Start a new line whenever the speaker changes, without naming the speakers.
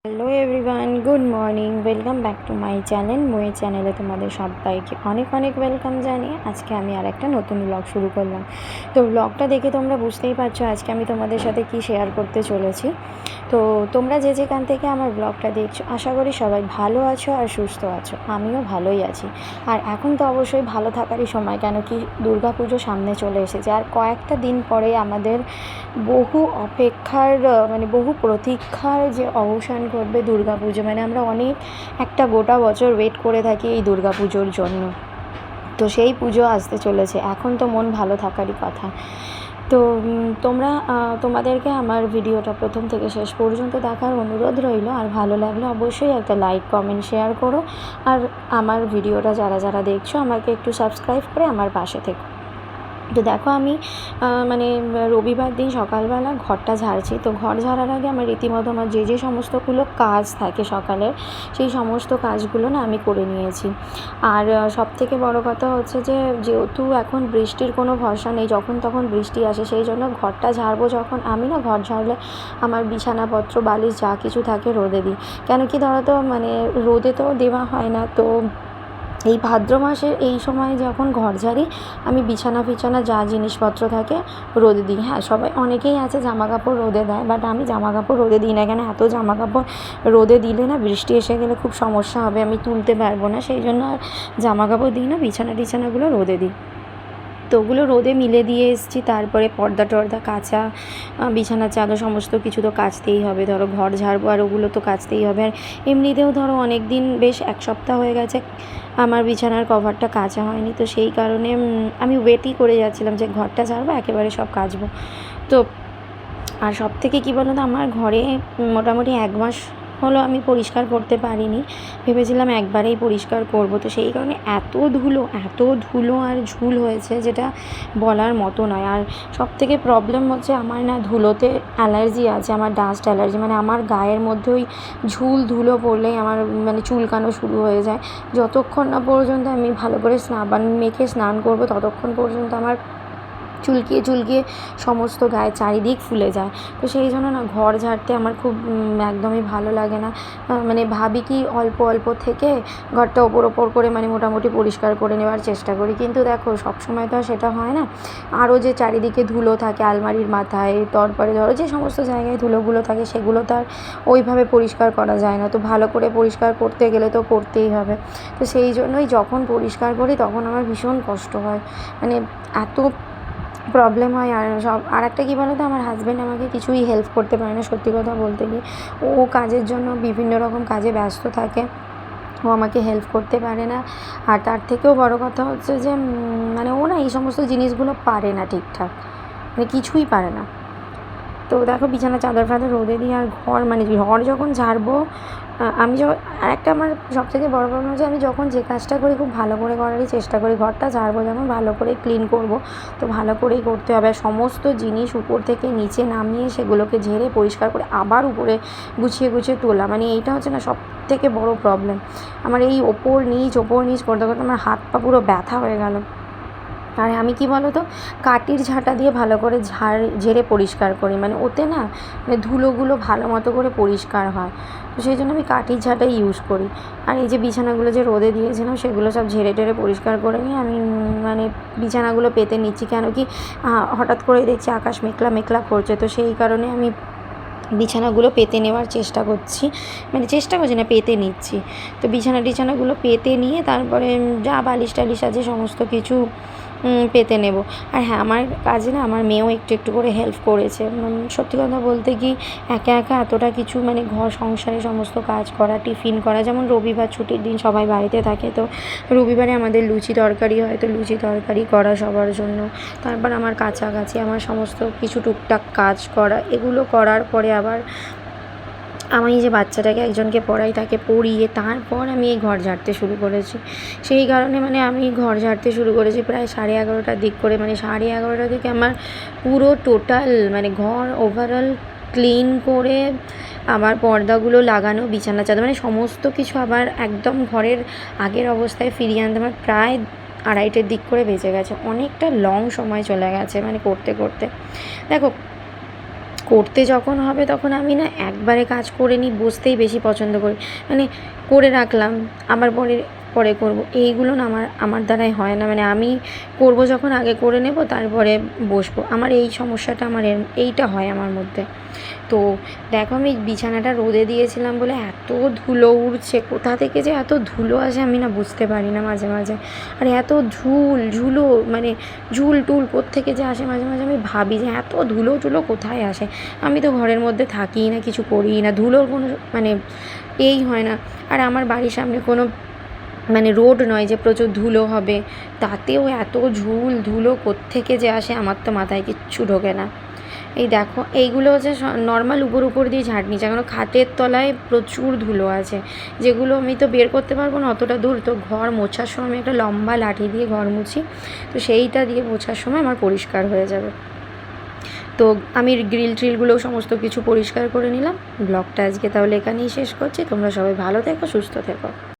Hello everyone, good morning. Welcome back to my channel. মই চ্যানেলে তোমাদের সবাইকে অনেক অনেক ওয়েলকাম জানিয়ে আজকে আমি আর একটা নতুন ব্লগ শুরু করলাম। তো ব্লগটা দেখে তোমরা বুঝতেই পারছো আজকে আমি তোমাদের সাথে কি শেয়ার করতে চলেছি। তো তোমরা যে যেখান থেকে আমার ব্লগটা দেখছো আশা করি সবাই ভালো আছো আর সুস্থ আছো। আমিও ভালোই আছি। আর এখন তো অবশ্যই ভালো থাকারই সময়, কেন কি দুর্গা পুজো সামনে চলে এসেছে। আর কয়েকটা দিন পরে আমাদের বহু অপেক্ষার বহু প্রতীক্ষার যে অবসান ঘটবে দুর্গা পুজো। আমরা অনেক একটা গোটা বছর ওয়েট করে থাকি এই দুর্গা পুজোর জন্য। তো সেই পুজো আসতে চলেছে, এখন তো মন ভালো থাকারই কথা। তো তোমরা তোমাদেরকে আমার ভিডিওটা প্রথম থেকে শেষ পর্যন্ত দেখার অনুরোধ রইল। আর ভালো লাগলে অবশ্যই একটা লাইক কমেন্ট শেয়ার করো। আর আমার ভিডিওটা যারা যারা দেখছো আমাকে একটু সাবস্ক্রাইব করে আমার পাশে থেকো। তো দেখো আমি রবিবার দিন সকালবেলা ঘরটা ঝাড়ছি। তো ঘর ঝাড়ার আগে আমার রীতিমতো আমার যে সমস্তগুলো কাজ থাকে সকালের, সেই সমস্ত কাজগুলো না আমি করে নিয়েছি। আর সবথেকে বড় কথা হচ্ছে যে যেহেতু এখন বৃষ্টির কোনো ভরসা নেই, যখন তখন বৃষ্টি আসে, সেই জন্য ঘরটা ঝাড়বো যখন আমি না, ঘর ঝাড়লে আমার বিছানাপত্র বালিশ যা কিছু থাকে রোদে দিই। কেন কি ধরো তো রোদে তো দেওয়া হয় না। তো এই ভাদ্র মাসের এই সময় যখন ঘর ঝাড়ি, আমি বিছানা ফিছানা যা জিনিসপত্র থাকে রোদে দিই। হ্যাঁ, সবাই অনেকেই আছে জামা কাপড় রোদে দেয়, বাট আমি জামা কাপড় রোদে দিই না। কেন, এত জামা কাপড় রোদে দিলে না বৃষ্টি এসে গেলে খুব সমস্যা হবে, আমি তুলতে পারবো না। সেই জন্য আর জামা কাপড় দিই না, বিছানা টিছানাগুলো রোদে দিই। তো ওগুলো রোদে মিলে দিয়ে এসেছি। তারপরে পর্দা টর্দা কাচা, বিছানার চাদর সমস্ত কিছু তো কাচতেই হবে। ধরো ঘর ঝাড়বো আর ওগুলো তো কাচতেই হবে। আর এমনিতেও ধরো অনেক দিন, বেশ এক সপ্তাহ হয়ে গেছে আমার বিছানার কভারটা কাচা হয়নি। তো সেই কারণে আমি ওয়েটই করে যাচ্ছিলাম যে ঘরটা ঝাড়বো একেবারে সব কাচবো। তো আর সবথেকে কী বলো তো, আমার ঘরে মোটামুটি 1 মাস হলো আমি পরিষ্কার করতে পারিনি। ভেবেছিলাম একবারেই পরিষ্কার করব। তো সেই কারণে এত ধুলো আর ঝুল হয়েছে যেটা বলার মতো নয়। আর সবথেকে প্রবলেম হচ্ছে আমার না ধুলোতে অ্যালার্জি আছে, আমার ডাস্ট অ্যালার্জি। আমার গায়ের মধ্যে ওই ঝুল ধুলো পড়লেই আমার চুলকানো শুরু হয়ে যায়। যতক্ষণ না পর্যন্ত আমি ভালো করে সাবান মেখে স্নান করব ততক্ষণ পর্যন্ত আমার চুলকিয়ে সমস্ত গায়ে চারিদিক ফুলে যায়। তো সেই জন্য না ঘর ঝাড়তে আমার খুব একদমই ভালো লাগে না। ভাবি কি অল্প অল্প থেকে ঘরটা ওপর করে মোটামুটি পরিষ্কার করে নেওয়ার চেষ্টা করি। কিন্তু দেখো সবসময় তো আর সেটা হয় না। আরও যে চারিদিকে ধুলো থাকে আলমারির মাথায়, তারপরে ধরো যে সমস্ত জায়গায় ধুলোগুলো থাকে সেগুলো তো আর ওইভাবে পরিষ্কার করা যায় না। তো ভালো করে পরিষ্কার করতে গেলে তো করতেই হবে। তো সেই জন্যই যখন পরিষ্কার করি তখন আমার ভীষণ কষ্ট হয়, এত প্রবলেম হয়। আর একটা কী বলো তো, আমার হাজব্যান্ড আমাকে কিছুই হেল্প করতে পারে না সত্যি কথা বলতে গিয়ে। ও কাজের জন্য বিভিন্ন রকম কাজে ব্যস্ত থাকে, ও আমাকে হেল্প করতে পারে না। আর তার থেকেও বড় কথা হচ্ছে যে ও না এই সমস্ত জিনিসগুলো পারে না ঠিকঠাক, কিছুই পারে না। তো দেখো বিছানা চাদর ফাদর রোদে দিই। আর ঘর যখন ঝাড়বো, আমি আর একটা আমার সবথেকে বড় প্রবলেম হচ্ছে, আমি যখন যে কাজটা করি খুব ভালো করে করারই চেষ্টা করি। ঘরটা ঝাড়বো যখন ভালো করে ক্লিন করব, তো ভালো করেই করতে হবে। আর সমস্ত জিনিস উপর থেকে নিচে নামিয়ে সেগুলোকে ঝেড়ে পরিষ্কার করে আবার উপরে গুছিয়ে তোলা, এইটা হচ্ছে না সবথেকে বড় প্রবলেম আমার। এই ওপর নিচ করতে করতে আমার হাত পা পুরো ব্যথা হয়ে গেল। আর আমি কী বলো তো, কাঠির ঝাঁটা দিয়ে ভালো করে ঝেড়ে পরিষ্কার করি, ওতে না ধুলোগুলো ভালো মতো করে পরিষ্কার হয়। তো সেই জন্য আমি কাঠির ঝাঁটাই ইউজ করি। আর এই যে বিছানাগুলো যে রোদে দিয়েছিলাম সেগুলো সব ঝেড়ে টেড়ে পরিষ্কার করে নিয়ে আমি বিছানাগুলো পেতে নিচ্ছি। কেন কি হঠাৎ করেই দেখছি আকাশ মেঘলা মেঘলা করছে। তো সেই কারণে আমি বিছানাগুলো পেতে নেওয়ার চেষ্টা করছি, পেতে নিচ্ছি। তো বিছানাগুলো পেতে নিয়ে তারপরে যা বালিশ টালিশ আছে সমস্ত কিছু পেতে নেব। আর হ্যাঁ, আমার কাজে না আমার মেয়েও একটু করে হেল্প করেছে। সত্যি কথা বলতে কি, একা এতটা কিছু ঘর সংসারে সমস্ত কাজ করা, টিফিন করা, যেমন রবিবার ছুটির দিন সবাই বাড়িতে থাকে। তো রবিবারে আমাদের লুচি তরকারি হয়, তো লুচি তরকারি করা সবার জন্য। তারপর আমার কাছাকাছি আমার সমস্ত কিছু টুকটাক কাজ করা, এগুলো করার পরে আবার আমি যে বাচ্চাটাকে একজনকে পড়াই তাকে পড়িয়ে তারপর আমি এই ঘর ঝাড়তে শুরু করেছি। সেই কারণে আমি ঘর ঝাড়তে শুরু করেছি প্রায় 11:30টার দিক করে। 11:30 থেকে আমার পুরো টোটাল ঘর ওভারঅল ক্লিন করে আবার পর্দাগুলো লাগানো, বিছানা চাদর সমস্ত কিছু আবার একদম ঘরের আগের অবস্থায় ফিরিয়ে আনতে আমার প্রায় 2:30টার দিক করে বেজে গেছে। অনেকটা লং সময় চলে গেছে করতে করতে। দেখো করতে যখন হবে তখন আমি না একবারে কাজ করে নিই, বসতেই বেশি পছন্দ করি। মানে করে রাখলাম, আবার পরে পরে করবো, এইগুলো না আমার দ্বারাই হয় না। মানে আমি করবো যখন আগে করে নেব, তারপরে বসবো। আমার এই সমস্যাটা, আমার এইটা হয় আমার মধ্যে। তো দেখো, আমি বিছানাটা রোদে দিয়েছিলাম বলে এত ধুলো উড়ছে, কোথা থেকে যে এত ধুলো আসে আমি না বুঝতে পারি না মাঝে মাঝে। আর এত ঝুলো, মানে ঝুল টুল কোত্থেকে যে আসে, মাঝে মাঝে আমি ভাবি যে এত ধুলো টুলো কোথায় আসে। আমি তো ঘরের মধ্যে থাকিই না, কিছু করিই না, ধুলোর কোনো মানে এই হয় না। আর আমার বাড়ির সামনে কোনো মানে রোড নয় যে প্রচুর ধুলো হবে, তাতেও এত ধুলো কোত্থেকে যে আসে আমার তো মাথায় কিচ্ছু ঢোকে না। এই দেখো, এইগুলো হচ্ছে নর্মাল উপর দিয়ে ঝাঁট নিচ্ছে, কারণ খাটের তলায় প্রচুর ধুলো আছে, যেগুলো আমি তো বের করতে পারবো না অতটা দূর। তো ঘর মোছার সময় আমি একটা লম্বা লাঠি দিয়ে ঘর মুছি, তো সেইটা দিয়ে মোছার সময় আমার পরিষ্কার হয়ে যাবে। তো আমি গ্রিল ট্রিলগুলোও সমস্ত কিছু পরিষ্কার করে নিলাম। ব্লগটা আজকে তাহলে এখানেই শেষ করছি। তোমরা সবাই ভালো থেকো, সুস্থ থেকো।